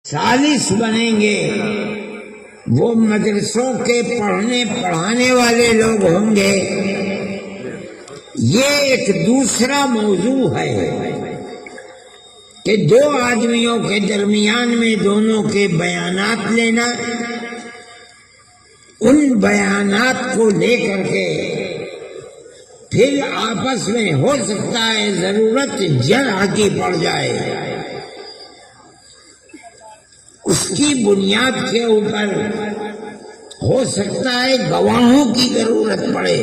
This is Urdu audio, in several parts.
40 بنیں گے وہ مدرسوں کے پڑھنے پڑھانے والے لوگ ہوں گے۔ یہ ایک دوسرا موضوع ہے کہ دو آدمیوں کے درمیان میں دونوں کے بیانات لینا، ان بیانات کو لے کر کے پھر آپس میں ہو سکتا ہے ضرورت جرح کی پڑ جائے، اس کی بنیاد کے اوپر ہو سکتا ہے گواہوں کی ضرورت پڑے۔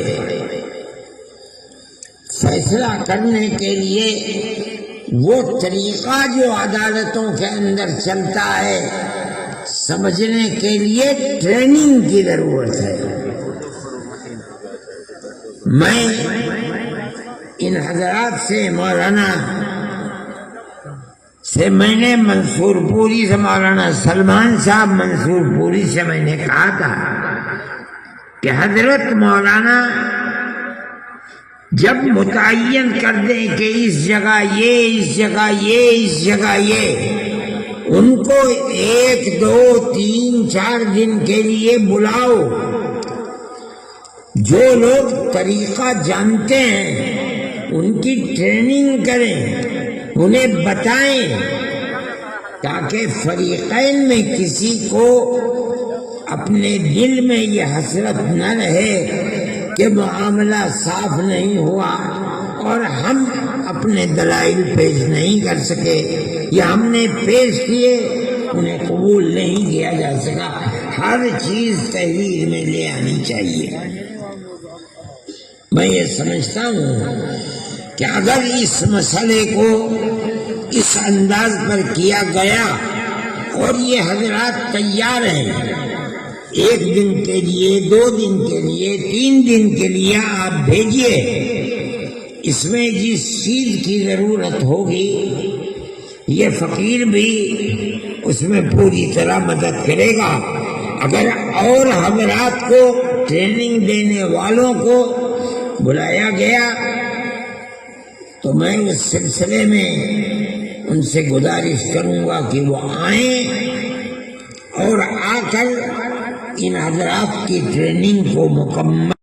فیصلہ کرنے کے لیے وہ طریقہ جو عدالتوں کے اندر چلتا ہے، سمجھنے کے لیے ٹریننگ کی ضرورت ہے۔ میں ان حضرات سے مولانا سے میں نے منصور پوری سے مولانا سلمان صاحب منصور پوری سے میں نے کہا تھا کہ حضرت مولانا جب متعین کر دیں کہ اس جگہ یہ، اس جگہ یہ، اس جگہ یہ، ان کو 1 2 3 4 دن کے لیے بلاؤ، جو لوگ طریقہ جانتے ہیں ان کی ٹریننگ کریں، انہیں بتائیں، تاکہ فریقین میں کسی کو اپنے دل میں یہ حسرت نہ رہے کہ معاملہ صاف نہیں ہوا اور ہم اپنے دلائل پیش نہیں کر سکے، یا ہم نے پیش کیے انہیں قبول نہیں کیا جا سکا۔ ہر چیز تحریر میں لے آنی چاہیے۔ میں یہ سمجھتا ہوں کہ اگر اس مسئلے کو اس انداز پر کیا گیا اور یہ حضرات تیار ہیں، 1 دن کے لیے، 2 دن کے لیے، 3 دن کے لیے آپ بھیجیے، اس میں جس چیز کی ضرورت ہوگی یہ فقیر بھی اس میں پوری طرح مدد کرے گا۔ اگر اور حضرات کو، ٹریننگ دینے والوں کو بلایا گیا تو میں اس سلسلے میں ان سے گزارش کروں گا کہ وہ آئیں اور آ کر ان حضرات کی ٹریننگ کو مکمل